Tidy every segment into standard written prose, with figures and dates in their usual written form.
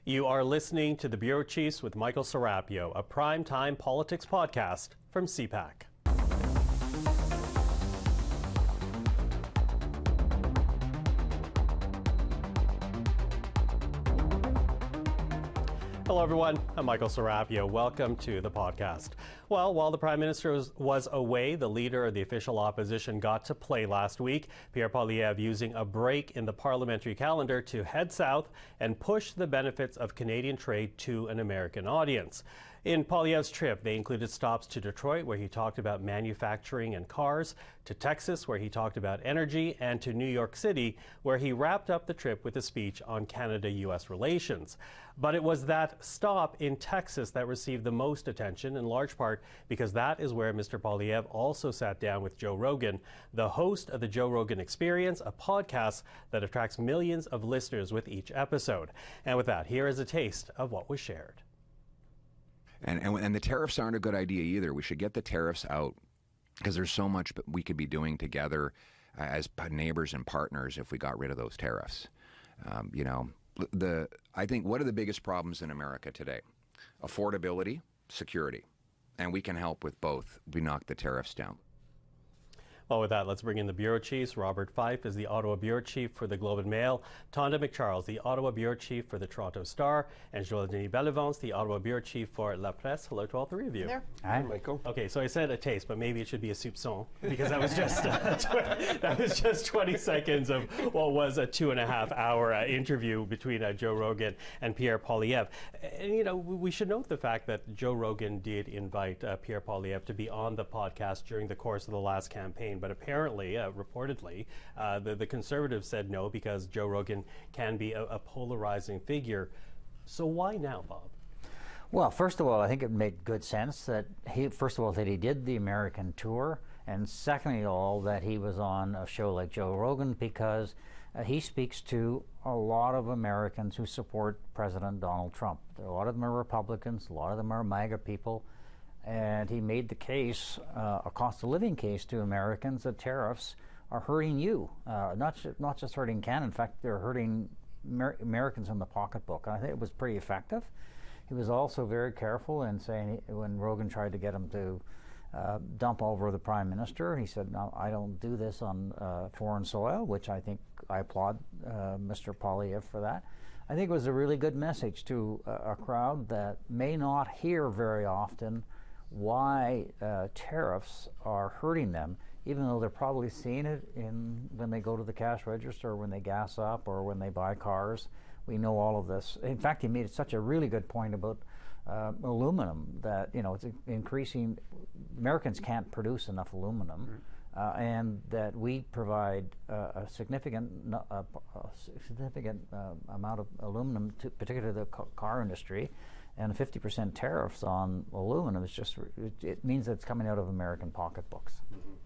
You are listening to the Bureau Chiefs with Michael Serapio, a prime-time politics podcast from CPAC. Hello, everyone. I'm Michael Serapio. Welcome to the podcast. Well, while the Prime Minister was away, the leader of the official opposition got to play last week. Pierre Poilievre using a break in the parliamentary calendar to head south and push the benefits of Canadian trade to an American audience. In Poilievre's trip, they included stops to Detroit, where he talked about manufacturing and cars, to Texas, where he talked about energy, and to New York City, where he wrapped up the trip with a speech on Canada-U.S. relations. But it was that stop in Texas that received the most attention, in large part because that is where Mr. Poilievre also sat down with Joe Rogan, the host of the Joe Rogan Experience, a podcast that attracts millions of listeners with each episode. And with that, here is a taste of what was shared. And the tariffs aren't a good idea either. We should get the tariffs out because there's so much we could be doing together as neighbors and partners if we got rid of those tariffs. I think what are the biggest problems in America today? Affordability, security. And we can help with both. We knock the tariffs down. Well, with that, let's bring in the Bureau Chiefs. Robert Fife is the Ottawa Bureau Chief for the Globe and Mail. Tonda MacCharles, the Ottawa Bureau Chief for the Toronto Star. And Joël-Denis Bellavance, the Ottawa Bureau Chief for La Presse. Hello to all three of you. There. Hi, Michael. Okay, so I said a taste, but maybe it should be a soupçon, because that was just that was just 20 seconds of what was a 2.5-hour interview between Joe Rogan and Pierre Poilievre. And, we should note the fact that Joe Rogan did invite Pierre Poilievre to be on the podcast during the course of the last campaign. But apparently, reportedly, the Conservatives said no because Joe Rogan can be a polarizing figure. So why now, Bob? Well, first of all, I think it made good sense that he did the American tour, and secondly, that he was on a show like Joe Rogan because he speaks to a lot of Americans who support President Donald Trump. A lot of them are Republicans, a lot of them are MAGA people. And he made the case, a cost of living case to Americans that tariffs are hurting you, not just hurting Canada. In fact, they're hurting Americans in the pocketbook. And I think it was pretty effective. He was also very careful in saying, when Rogan tried to get him to dump over the Prime Minister, he said, "No, I don't do this on foreign soil," which I think I applaud Mr. Poilievre for that. I think it was a really good message to a crowd that may not hear very often why tariffs are hurting them, even though they're probably seeing it when they go to the cash register, or when they gas up, or when they buy cars. We know all of this. In fact, he made such a really good point about aluminum that it's increasing. Americans can't produce enough aluminum, and that we provide a significant amount of aluminum, particularly the car industry. And 50% tariffs on aluminum it means that it's coming out of American pocketbooks.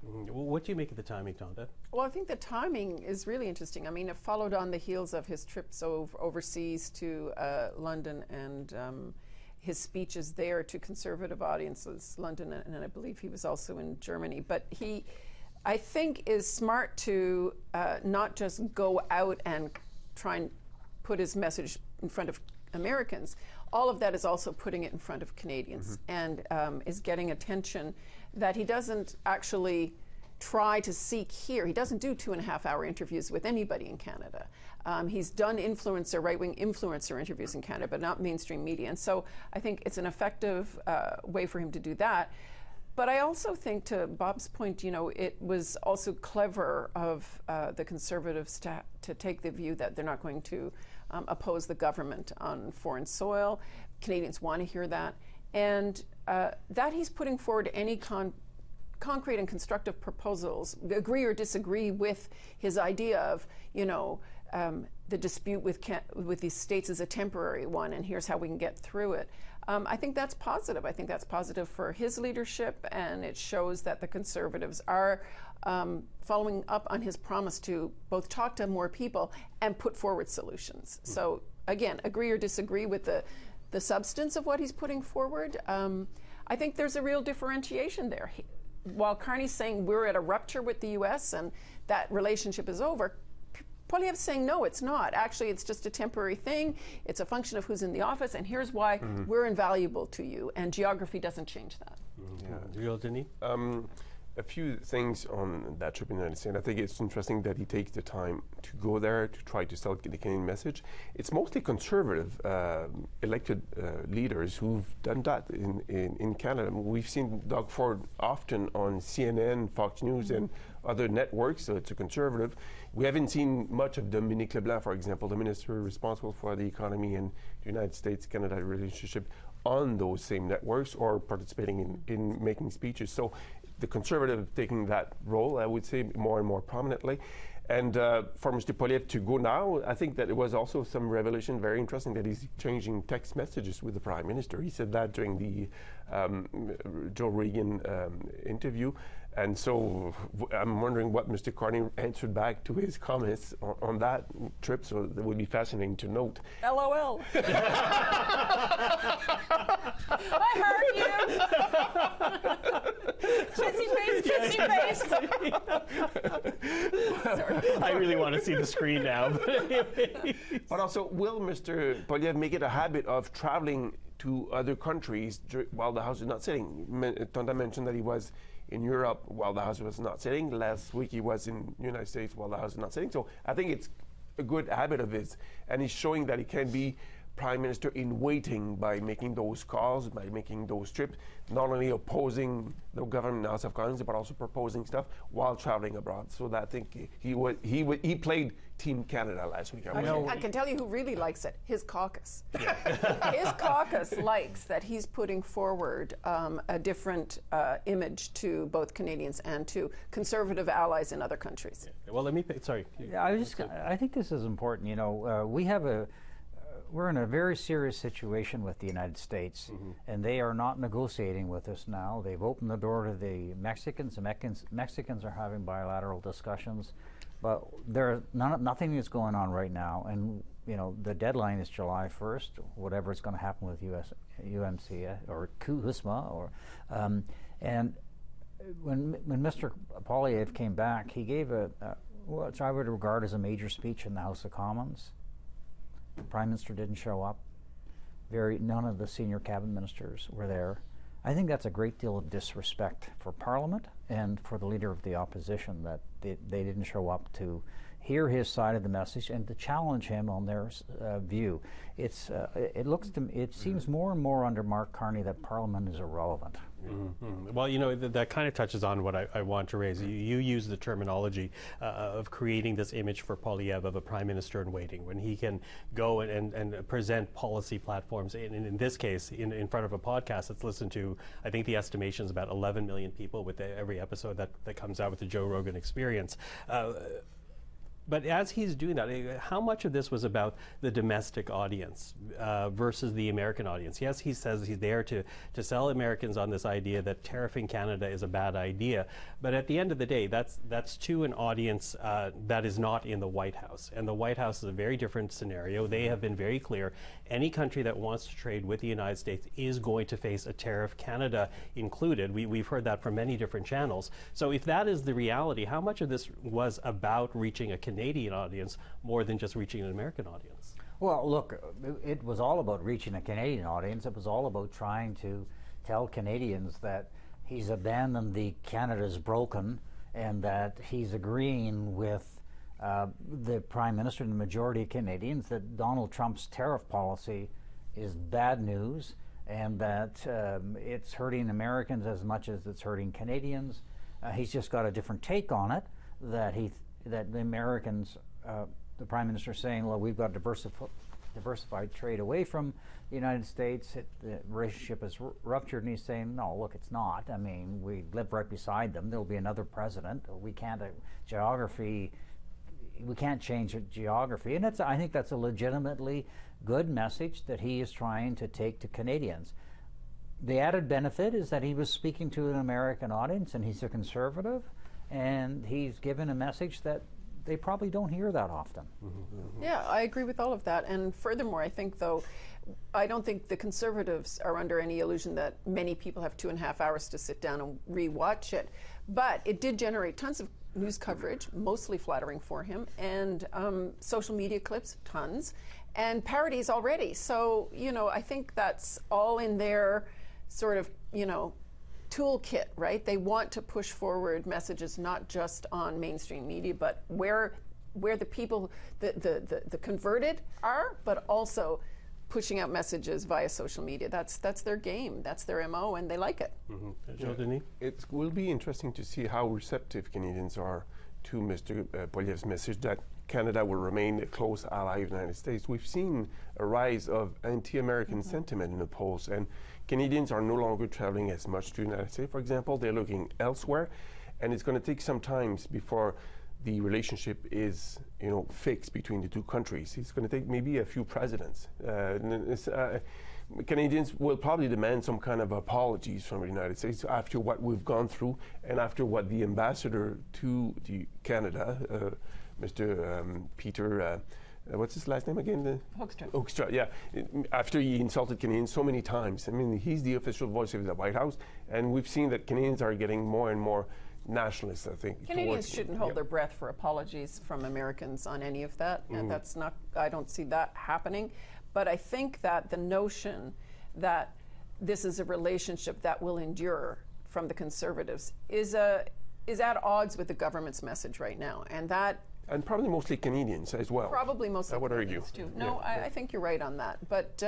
Mm-hmm. Well, what do you make of the timing, Tonda? Well, I think the timing is really interesting. I mean, it followed on the heels of his trips overseas to London and his speeches there to conservative audiences, London, and I believe he was also in Germany. But he, I think, is smart to not just go out and try and put his message in front of Americans. All of that is also putting it in front of Canadians, and is getting attention that he doesn't actually try to seek here. He doesn't do 2.5-hour interviews with anybody in Canada. He's done right-wing influencer interviews in Canada, but not mainstream media. And so I think it's an effective way for him to do that. But I also think, to Bob's point, it was also clever of the Conservatives to take the view that they're not going to oppose the government on foreign soil. Canadians want to hear that. And that he's putting forward any concrete and constructive proposals, agree or disagree with his idea of, the dispute with these states is a temporary one, and here's how we can get through it. I think that's positive. I think that's positive for his leadership, and it shows that the Conservatives are following up on his promise to both talk to more people and put forward solutions. So again, agree or disagree with the substance of what he's putting forward. I think there's a real differentiation there. While Carney's saying we're at a rupture with the U.S. and that relationship is over, Poilievre's saying, no, it's not. Actually, it's just a temporary thing. It's a function of who's in the office, and here's why we're invaluable to you, and geography doesn't change that. Joël-Denis? A few things on that trip in the United States. I think it's interesting that he takes the time to go there to try to sell the Canadian message. It's mostly conservative elected leaders who've done that in Canada. We've seen Doug Ford often on CNN, Fox News, and other networks, so it's a conservative. We haven't seen much of Dominique LeBlanc, for example, the minister responsible for the economy and the United States-Canada relationship, on those same networks or participating in making speeches. So the Conservative taking that role, I would say, more and more prominently. And for Mr. Poilievre to go now, I think that it was also some revelation, very interesting, that he's changing text messages with the Prime Minister. He said that during the Joe Rogan interview. And so I'm wondering what Mr. Carney answered back to his comments on that trip, so that would be fascinating to note. LOL. I heard you. Kissy face. I really want to see the screen now. But also, will Mr. Poilievre make it a habit of traveling to other countries while the House is not sitting? Tonda mentioned that he was in Europe while the House was not sitting. Last week he was in the United States while the House was not sitting. So I think it's a good habit of his. And he's showing that he can be Prime Minister in waiting by making those calls, by making those trips, not only opposing the government in the House of Commons, but also proposing stuff while traveling abroad. So that I think he played Team Canada last week. I can tell you who really likes it, his caucus. His caucus likes that he's putting forward a different image to both Canadians and to conservative allies in other countries. Yeah. Well, let me, sorry. Yeah, I think this is important. You know, we're in a very serious situation with the United States, and they are not negotiating with us now. They've opened the door to the Mexicans. The Mexicans are having bilateral discussions, but nothing is going on right now. And you know, the deadline is July 1st. Whatever is going to happen with UMC or CUSMA, or and when Mr. Poilievre came back, he gave what I would regard as a major speech in the House of Commons. The Prime Minister didn't show up. None of the senior cabinet ministers were there. I think that's a great deal of disrespect for Parliament and for the Leader of the Opposition that they didn't show up to hear his side of the message and to challenge him on their view. It seems more and more under Mark Carney that Parliament is irrelevant. Well, you know, that kind of touches on what I want to raise. You use the terminology of creating this image for Poilievre of a Prime Minister in waiting, when he can go and present policy platforms, in this case, in front of a podcast that's listened to, I think the estimation is about 11 million people with every episode that comes out with the Joe Rogan Experience. But as he's doing that, how much of this was about the domestic audience versus the American audience? Yes, he says he's there to sell Americans on this idea that tariffing Canada is a bad idea. But at the end of the day, that's to an audience that is not in the White House. And the White House is a very different scenario. They have been very clear. Any country that wants to trade with the United States is going to face a tariff, Canada included. We've heard that from many different channels. So if that is the reality, how much of this was about reaching a Canadian audience more than just reaching an American audience? Well, look, it was all about reaching a Canadian audience. It was all about trying to tell Canadians that he's abandoned the Canada's broken, and that he's agreeing with the Prime Minister and the majority of Canadians that Donald Trump's tariff policy is bad news, and that it's hurting Americans as much as it's hurting Canadians. He's just got a different take on it, that the Americans, the Prime Minister is saying, well, we've got diversified trade away from the United States. The relationship is ruptured, and he's saying, no, look, it's not. I mean, we live right beside them. There'll be another president. We can't change geography. And I think that's a legitimately good message that he is trying to take to Canadians. The added benefit is that he was speaking to an American audience, and he's a conservative, and he's given a message that they probably don't hear that often. Yeah, I agree with all of that. And furthermore, I think, though, I don't think the Conservatives are under any illusion that many people have 2.5 hours to sit down and re-watch it. But it did generate tons of news coverage, mostly flattering for him, and social media clips, tons, and parodies already. So, I think that's all in their sort of, toolkit, right? They want to push forward messages not just on mainstream media, but where the people, the converted are, but also pushing out messages via social media. That's their game. That's their MO, and they like it. Joël-Denis? It will be interesting to see how receptive Canadians are to Mr. Poilievre's message that Canada will remain a close ally of the United States. We've seen a rise of anti-American sentiment in the polls, and Canadians are no longer traveling as much to the United States, for example. They're looking elsewhere, and it's going to take some time before the relationship is, fixed between the two countries. It's going to take maybe a few presidents. Canadians will probably demand some kind of apologies from the United States after what we've gone through and after what the ambassador to Canada, Mr. Peter, what's his last name again? Hoekstra, yeah. After he insulted Canadians so many times. I mean, he's the official voice of the White House, and we've seen that Canadians are getting more and more nationalists, I think. Canadians shouldn't hold their breath for apologies from Americans on any of that, and that's not, I don't see that happening. But I think that the notion that this is a relationship that will endure from the Conservatives is at odds with the government's message right now, and probably mostly Canadians as well. Probably mostly I would argue. Too. No, I think you're right on that. But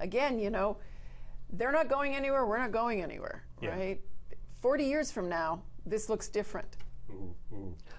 again, they're not going anywhere, we're not going anywhere, right? 40 years from now, this looks different.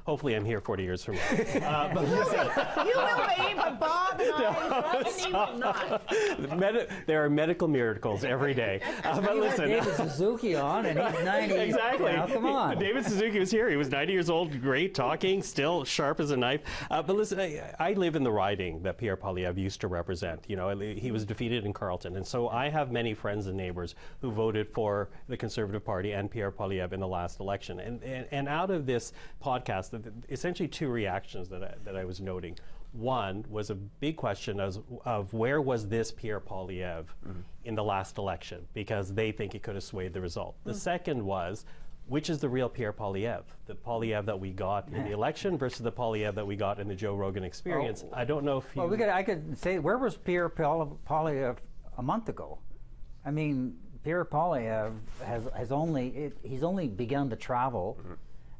Hopefully I'm here 40 years from now. You will be, but Bob and I will not. There are medical miracles every day. But listen, David Suzuki on, and he's 90. Exactly. Now, come on. David Suzuki was here. He was 90 years old, great talking, still sharp as a knife. But listen, I live in the riding that Pierre Poilievre used to represent. He was defeated in Carleton. And so I have many friends and neighbors who voted for the Conservative Party and Pierre Poilievre in the last election. And out of this podcast, essentially two reactions that I was noting. One was a big question of where was this Pierre Poilievre in the last election, because they think it could have swayed the result. The second was, which is the real Pierre Poilievre? The Poilievre that we got in the election versus the Poilievre that we got in the Joe Rogan experience. I don't know if you... Well, I could say, where was Pierre Poilievre a month ago? I mean, Pierre Poilievre has only begun to travel.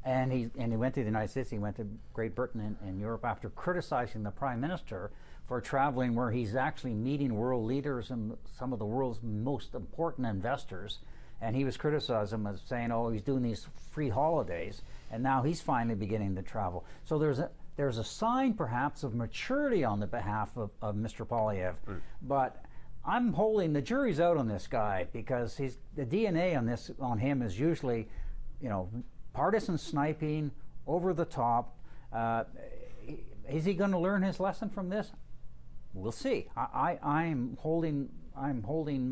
And he went to the United States, he went to Great Britain and Europe after criticizing the Prime Minister for traveling where he's actually meeting world leaders and some of the world's most important investors. And he was criticizing as saying, he's doing these free holidays, and now he's finally beginning to travel. So there's a sign perhaps of maturity on the behalf of Mr. Poilievre. But I'm holding the jury's out on this guy, because the DNA on him is usually, partisan sniping, over the top. Is he going to learn his lesson from this? We'll see. I'm holding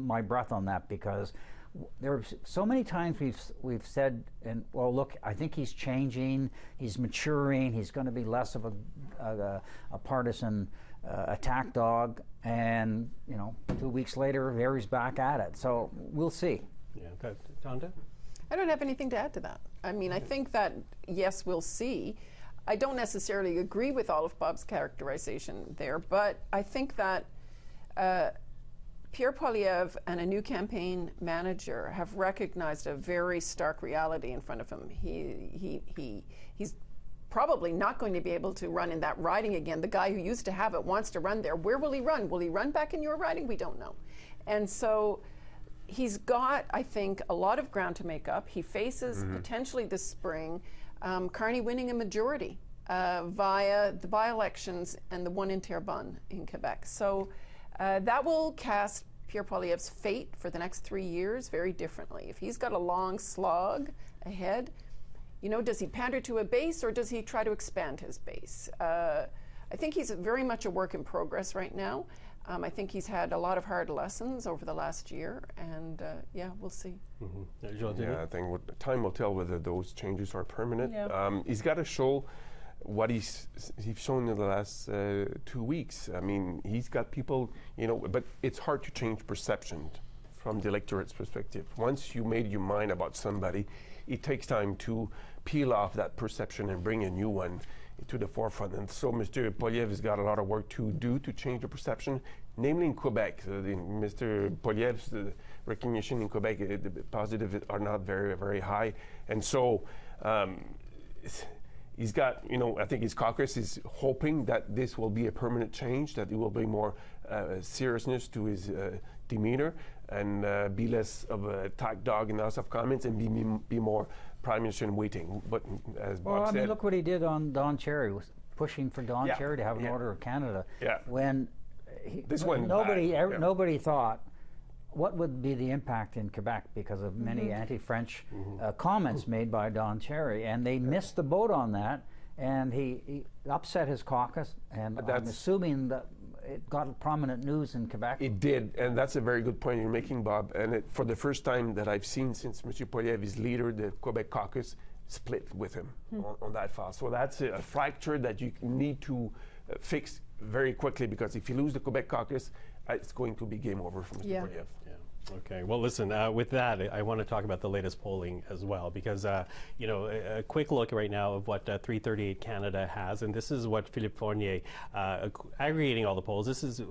my breath on that, because there are so many times we've said, look, I think he's changing, he's maturing, he's going to be less of a partisan attack dog, and 2 weeks later, there he's back at it. So we'll see. Yeah, okay. Tonda? I don't have anything to add to that. I mean, I think that, yes, we'll see. I don't necessarily agree with all of Bob's characterization there, but I think that Pierre Poilievre and a new campaign manager have recognized a very stark reality in front of him. He's probably not going to be able to run in that riding again. The guy who used to have it wants to run there. Where will he run? Will he run back in your riding? We don't know. And so he's got, I think, a lot of ground to make up. He faces potentially this spring Carney winning a majority via the by-elections and the one in Terrebonne in Quebec. So that will cast Pierre Poilievre's fate for the next 3 years very differently. If he's got a long slog ahead, does he pander to a base, or does he try to expand his base? I think he's very much a work in progress right now. I think he's had a lot of hard lessons over the last year, and we'll see. Yeah, I think time will tell whether those changes are permanent. Yeah. He's got to show what he's shown in the last 2 weeks. I mean, he's got people, but it's hard to change perception from the electorate's perspective. Once you made your mind about somebody, it takes time to peel off that perception and bring a new one to the forefront. And so Mr. Poilievre has got a lot of work to do to change the perception, namely in Quebec. Mr. Poilievre's recognition in Quebec, the positive are not very, very high. And so he's got, I think his caucus is hoping that this will be a permanent change, that it will bring more seriousness to his demeanor and be less of a attack dog in the House of Commons and be more Prime Minister in waiting. But as Bob said, look what he did on Don Cherry, was pushing for Don Cherry to have an Order of Canada. Yeah. When nobody thought what would be the impact in Quebec because of many anti-French comments made by Don Cherry, and they missed the boat on that, and he upset his caucus, and I'm assuming that it got prominent news in Quebec. It did, and that's a very good point you're making, Bob. And for the first time that I've seen since Mr. Poilievre is leader, the Quebec caucus split with him on that file. So that's a fracture that you need to fix very quickly, because if you lose the Quebec caucus, it's going to be game over for Mr. Poilievre. Okay. Well, listen, with that, I want to talk about the latest polling as well, because, a quick look right now of what 338 Canada has, and this is what Philippe Fournier, aggregating all the polls, this is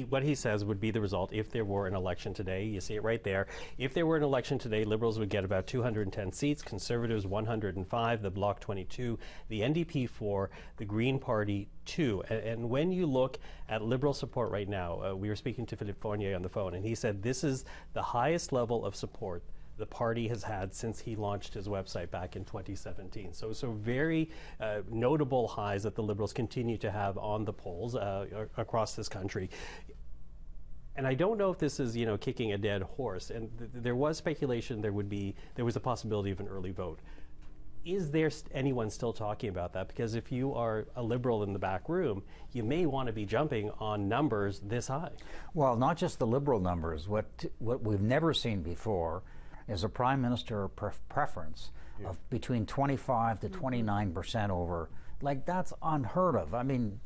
what he says would be the result if there were an election today. You see it right there. If there were an election today, Liberals would get about 210 seats, Conservatives 105, the Bloc 22, the NDP 4, the Green Party 2. And when you look at Liberal support right now, we were speaking to Philippe Fournier on the phone, and he said this is the highest level of support the party has had since he launched his website back in 2017. So very notable highs that the Liberals continue to have on the polls across this country. And I don't know if this is, kicking a dead horse. And there was speculation there was a possibility of an early vote. Is there anyone still talking about that? Because if you are a Liberal in the back room, you may want to be jumping on numbers this high. Well, not just the Liberal numbers. What we've never seen before is a Prime Minister preference of between 25 to 29% over. Like, that's unheard of. I mean,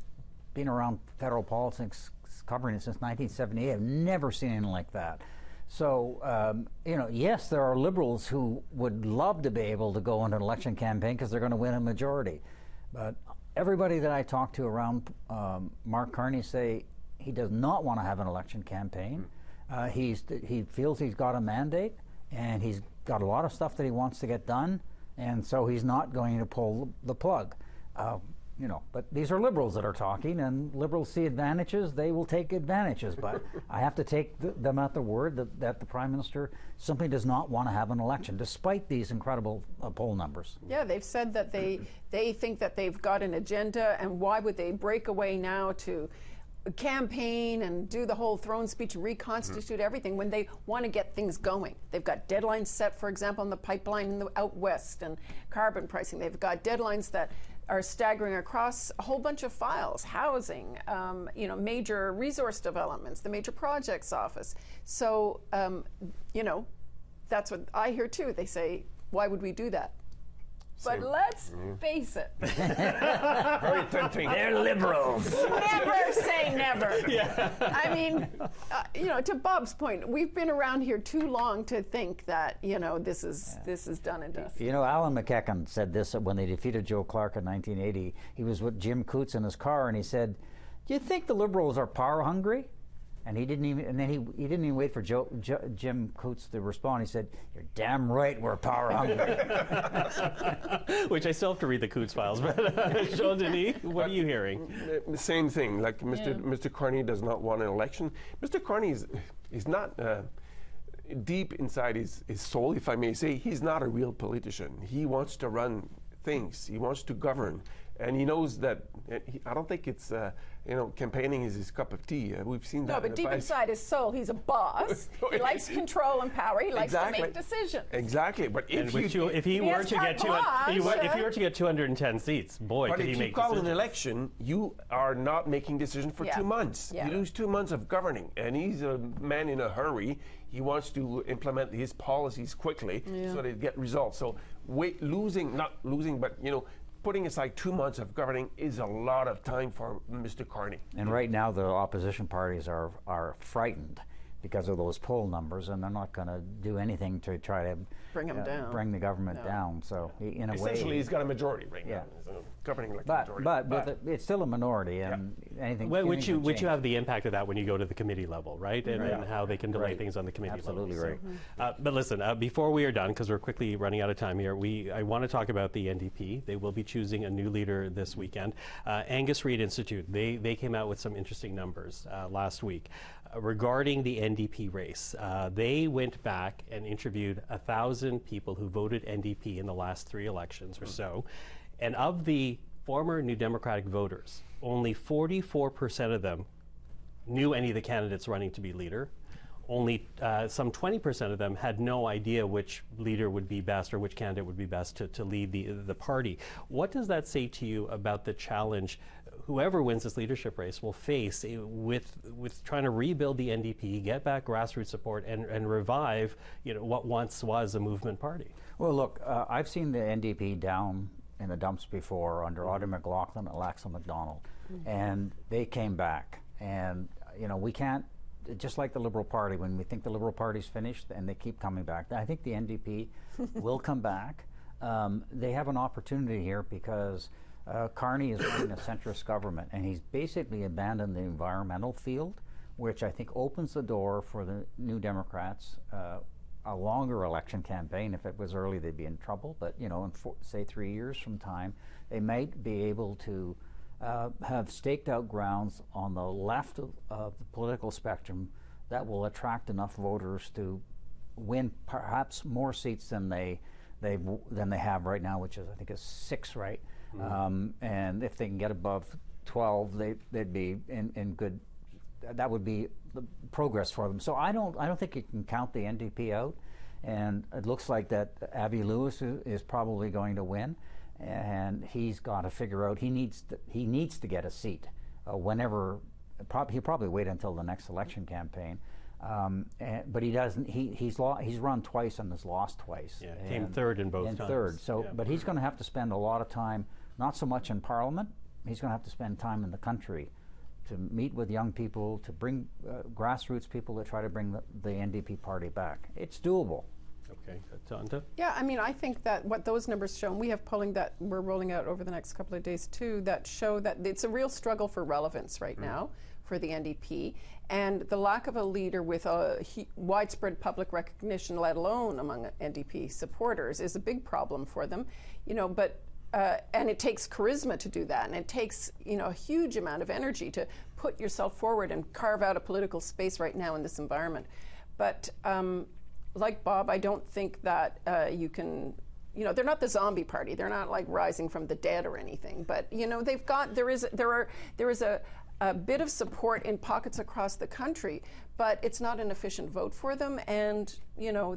being around federal politics, covering it since 1978, I've never seen anything like that. So, yes, there are Liberals who would love to be able to go on an election campaign because they're going to win a majority. But everybody that I talk to around Mark Carney say he does not want to have an election campaign. He feels he's got a mandate, and he's got a lot of stuff that he wants to get done, and so he's not going to pull the plug. But these are Liberals that are talking, and Liberals see advantages, they will take advantages. But I have to take them at the word that the Prime Minister simply does not want to have an election, despite these incredible poll numbers. Yeah, they've said that they think that they've got an agenda, and why would they break away now to campaign and do the whole throne speech, reconstitute everything when they want to get things going? They've got deadlines set, for example, on the pipeline out west and carbon pricing. They've got deadlines that are staggering across a whole bunch of files, housing, major resource developments, the Major Projects Office. So, that's what I hear too. They say, why would we do that? But let's face it. Very tempting. They're Liberals. Never say never. Yeah. I mean, to Bob's point, we've been around here too long to think that, this is done and dusted. Alan McEachern said this when they defeated Joe Clark in 1980. He was with Jim Coots in his car, and he said, "Do you think the Liberals are power hungry?" And he didn't even wait for Jim Coots to respond. He said, "You're damn right, we're power hungry." Which I still have to read the Coots files. But Joël-Denis, what are you hearing? The same thing. Like Mr. Carney does not want an election. Mr. Carney is not deep inside his soul, if I may say. He's not a real politician. He wants to run things. He wants to govern. And he knows that, I don't think it's, campaigning is his cup of tea. We've seen that. No, but deep inside his soul, he's a boss. He likes control and power. He likes to make decisions. Exactly. But if he were to get 210 seats, boy, could he make decisions. But if you call an election, you are not making decisions for 2 months. Yeah. You lose 2 months of governing. And he's a man in a hurry. He wants to implement his policies quickly so they get results. So putting aside 2 months of governing is a lot of time for Mr. Carney. And right now the opposition parties are frightened because of those poll numbers, and they're not going to do anything to try to bring him down, bring the government down. So in a essentially, way, he's got a majority right now. He's governing like a majority. But it's still a minority, and anything. Well, which you have the impact of that when you go to the committee level, right? And how they can delay things on the committee level. Absolutely right. But listen, before we are done, because we're quickly running out of time here, I want to talk about the NDP. They will be choosing a new leader this weekend. Angus Reid Institute, they came out with some interesting numbers last week regarding the NDP race. They went back and interviewed 1,000 people who voted NDP in the last 3 elections or so. And of the former New Democratic voters, only 44% of them knew any of the candidates running to be leader. Only some 20% of them had no idea which leader would be best or which candidate would be best to lead the party. What does that say to you about the challenge whoever wins this leadership race will face with trying to rebuild the NDP, get back grassroots support, and revive what once was a movement party? Well, look, I've seen the NDP down in the dumps before under Audrey McLaughlin and Alexa MacDonald, and they came back. And we can't, just like the Liberal Party, when we think the Liberal Party's finished, and they keep coming back. I think the NDP will come back. They have an opportunity here because Carney is running a centrist government, and he's basically abandoned the environmental field, which I think opens the door for the New Democrats. A longer election campaign. If it was early, they'd be in trouble. But in say 3 years from time, they might be able to have staked out grounds on the left of the political spectrum that will attract enough voters to win perhaps more seats than they have right now, which is I think is 6, right? And if they can get above 12, they'd be in good. That would be the progress for them. So I don't think you can count the NDP out, and it looks like that Avi Lewis is probably going to win, and he's got to figure out he needs to get a seat whenever. He'll probably wait until the next election campaign, but he doesn't. He's run twice and has lost twice. Yeah, came third in both times. Third. So, but he's going to have to spend a lot of time, not so much in Parliament. He's going to have to spend time in the country, to meet with young people, to bring grassroots people to try to bring the NDP party back. It's doable. Okay, Tonda? Yeah, I mean, I think that what those numbers show, and we have polling that we're rolling out over the next couple of days too, that show that it's a real struggle for relevance right now for the NDP, and the lack of a leader with a widespread public recognition, let alone among NDP supporters, is a big problem for them. But and it takes charisma to do that, and it takes a huge amount of energy to put yourself forward and carve out a political space right now in this environment. But like Bob, I don't think that you can. They're not the zombie party. They're not like rising from the dead or anything. But they've got there is a bit of support in pockets across the country, but it's not an efficient vote for them, and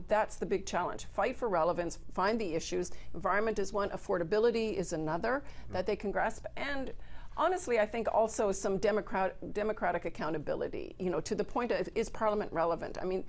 that's the big challenge. Fight for relevance, find the issues. Environment is one, affordability is another that they can grasp, and honestly, I think also some democratic accountability, to the point of, is Parliament relevant? I mean,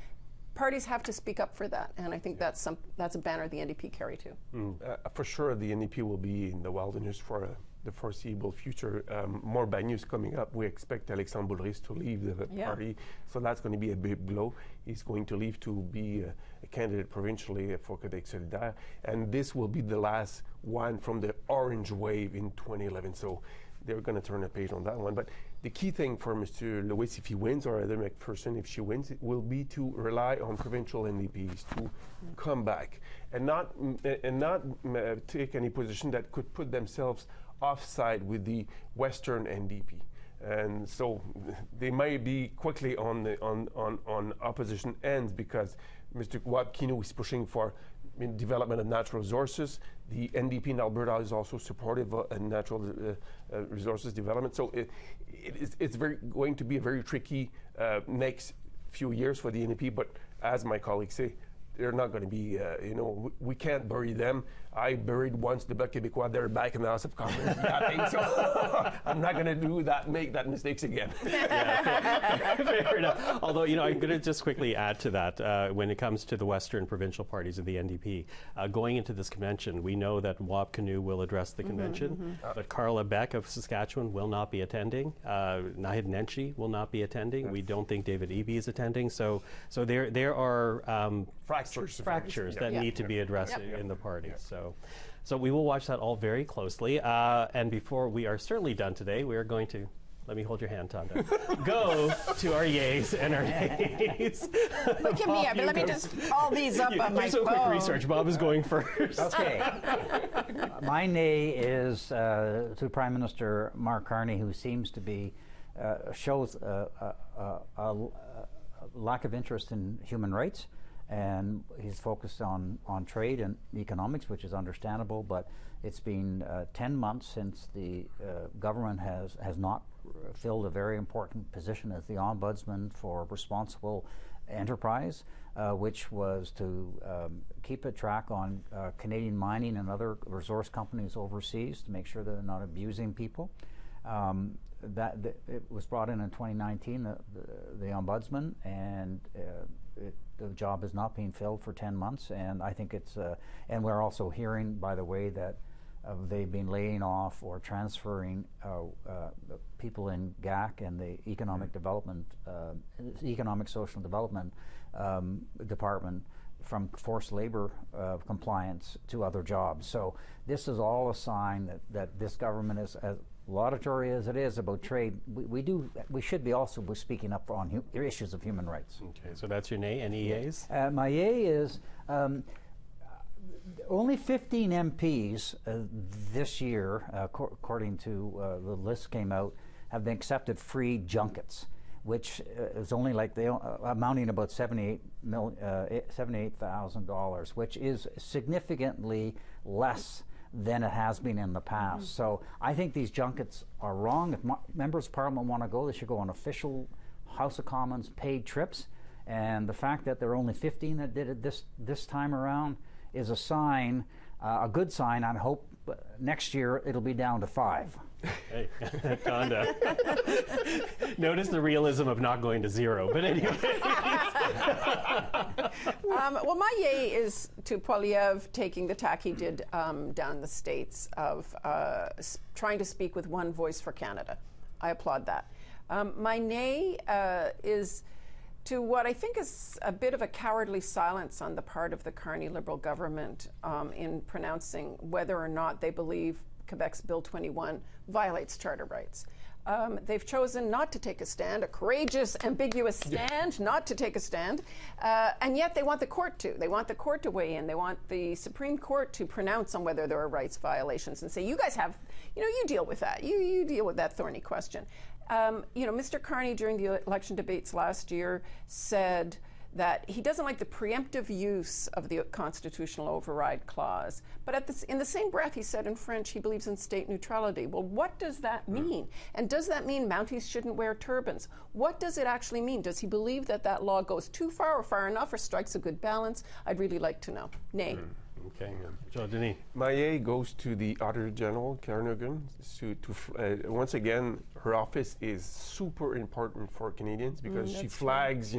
parties have to speak up for that, and I think that's a banner the NDP carry too. For sure, the NDP will be in the wilderness for the foreseeable future. More bad news coming up. We expect Alexandre Boulris to leave the party, so that's going to be a big blow. He's going to leave to be a candidate provincially for Québec Solidaire, and this will be the last one from the orange wave in 2011. So they're going to turn a page on that one. But the key thing for Mr. Lewis, if he wins, or Heather McPherson, if she wins, it will be to rely on provincial NDPs to come back and not take any position that could put themselves offside with the Western NDP. And so they might be quickly on opposition ends, because Mr. Wabkino is pushing for development of natural resources. The NDP in Alberta is also supportive of natural resources development. So it's going to be a very tricky next few years for the NDP. But as my colleagues say, they're not going to be, we can't bury them. I buried once the Bloc Québécois. They're back in the House of Commons. So I'm not going to do that, make that mistakes again. Fair enough. Although, I'm going to just quickly add to that. When it comes to the Western provincial parties of the NDP, going into this convention, we know that Wab Kinew will address the convention, but Carla Beck of Saskatchewan will not be attending. Nahid Nenshi will not be attending. We don't think David Eby is attending. So there are fractures that need to be addressed in the party. So we will watch that all very closely. And before we are certainly done today, we are going to, let me hold your hand, Tonda, go to our yays and our nays. Look at me, but let me just call these up on my phone. Do some quick research. Bob is going first. Okay. My nay is to Prime Minister Mark Carney, who seems to be, shows a lack of interest in human rights. And he's focused on trade and economics, which is understandable, but it's been 10 months since the government has not filled a very important position as the Ombudsman for Responsible Enterprise, which was to keep a track on Canadian mining and other resource companies overseas to make sure that they're not abusing people. It was brought in 2019, the Ombudsman, and the job is not being filled for 10 months, and I think it's, and we're also hearing, by the way, that they've been laying off or transferring people in GAC and the Economic Development, Economic Social Development Department from forced labor compliance to other jobs. So this is all a sign that this government is, as laudatory as it is about trade, we should be also speaking up on issues of human rights. Okay, so that's your nay. Any yays? My yay is only 15 MPs this year, according to the list came out, have been accepted free junkets, which is only like amounting about $78,000, which is significantly less than it has been in the past. So I think these junkets are wrong. If members of Parliament want to go, they should go on official House of Commons paid trips. And the fact that there are only 15 that did it this time around is a sign, a good sign. I hope next year it'll be down to 5. Hey, Tonda. Notice the realism of not going to 0, but anyway. Well, my yay is to Poilievre taking the tack he did down the States of trying to speak with one voice for Canada. I applaud that. My nay is to what I think is a bit of a cowardly silence on the part of the Carney Liberal government in pronouncing whether or not they believe Quebec's Bill 21 violates charter rights. They've chosen not to take a stand, a courageous, ambiguous stand, not to take a stand, and yet they want the court to. They want the court to weigh in. They want the Supreme Court to pronounce on whether there are rights violations and say, you guys have, you deal with that. You deal with that thorny question. Mr. Carney, during the election debates last year, said that he doesn't like the preemptive use of the constitutional override clause. But in the same breath, he said in French he believes in state neutrality. Well, what does that mean? And does that mean Mounties shouldn't wear turbans? What does it actually mean? Does he believe that that law goes too far or far enough or strikes a good balance? I'd really like to know. Nay. Okay, Joël-Denis. My A goes to the Auditor General, Karen Hogan. Once again, her office is super important for Canadians because she flags,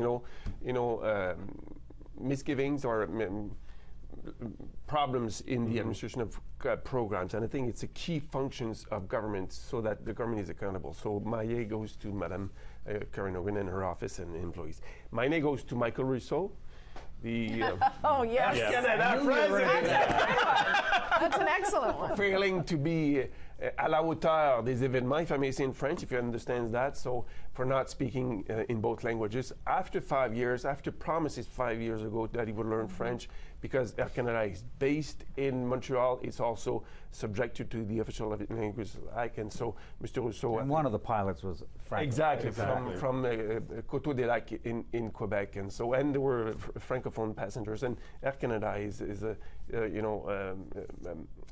misgivings or problems in the administration of programs, and I think it's a key functions of government so that the government is accountable. So my A goes to Madame Karen Hogan and her office and employees. My A goes to Michael Rousseau. Oh, yes. Canada president. That's an excellent one. Failing to be à la hauteur des événements, if I may say in French, if you understand that. So for not speaking in both languages. After 5 years, after promises 5 years ago that he would learn French, because Air Canada is based in Montreal, it's also subjected to the official language Act, and so Mr. Rousseau. And one of the pilots was Francophone. Exactly. From Coteau-des-Lacs in Quebec, and there were francophone passengers, and Air Canada is a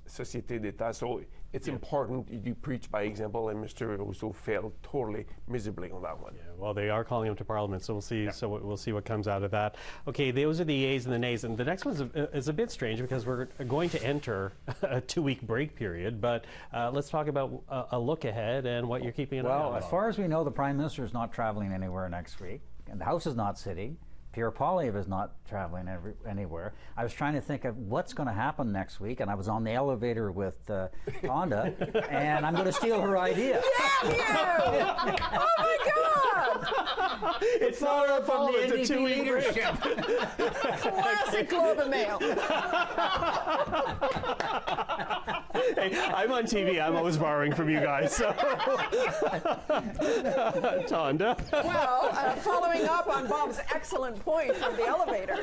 Société d'État, so it's important you preach by example, and Mr. Rousseau failed totally miserably. waiting on that one. Yeah, well, they are calling him to Parliament, so we'll see. Yeah. So we'll see what comes out of that. Okay, those are the yeas and the nays, and the next one is a bit strange because we're going to enter a 2-week break period. But let's talk about a look ahead and what you're keeping an eye on. Well, as far as we know, the Prime Minister is not traveling anywhere next week, and the House is not sitting. Pierre Poilievre is not traveling anywhere. I was trying to think of what's going to happen next week, and I was on the elevator with Tonda, and I'm going to steal her idea. Damn you! Oh my God! It's not our fault. It's a 2-week leadership. Classic Globe and Mail. Hey, I'm on TV. I'm always borrowing from you guys. So, Tonda. Well, following up on Bob's excellent point from the elevator,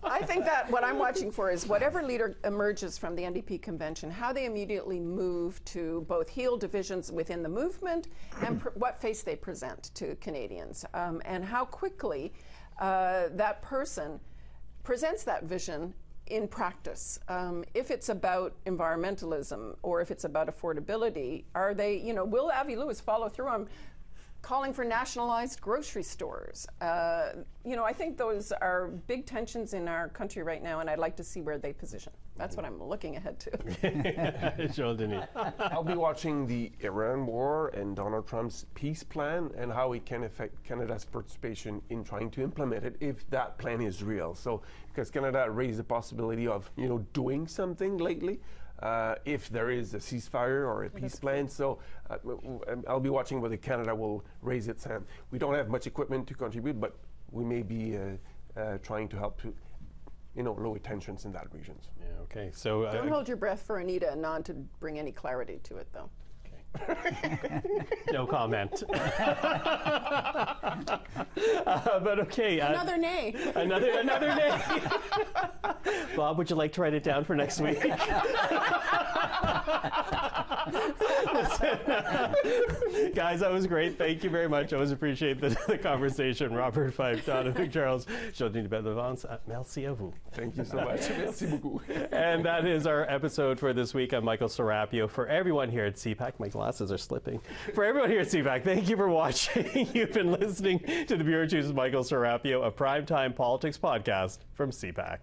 I think that what I'm watching for is whatever leader emerges from the NDP convention, how they immediately move to both heal divisions within the movement and what face they present to Canadians, and how quickly that person presents that vision in practice. If it's about environmentalism or if it's about affordability, are they, will Avi Lewis follow through on calling for nationalized grocery stores? I think those are big tensions in our country right now, and I'd like to see where they position. That's what I'm looking ahead to. Joël-Denis. I'll be watching the Iran war and Donald Trump's peace plan and how it can affect Canada's participation in trying to implement it if that plan is real. So, because Canada raised the possibility of, doing something lately. If there is a ceasefire or a peace plan. So I'll be watching whether Canada will raise its hand. We don't have much equipment to contribute, but we may be trying to help to, lower tensions in that region. Yeah, okay. So don't hold your breath for Anita and Nan to bring any clarity to it, though. No comment. But okay. Another nay. Another nay. Bob, would you like to write it down for next week? Guys, that was great. Thank you very much. I always appreciate the conversation. Robert Fife, Tonda MacCharles, Joël-Denis Bellavance. Merci à vous. Thank you so much. Merci beaucoup. And that is our episode for this week. I'm Michael Serapio. For everyone here at CPAC, my glasses are slipping. For everyone here at CPAC, thank you for watching. You've been listening to The Bureau Chief's Michael Serapio, a primetime politics podcast from CPAC.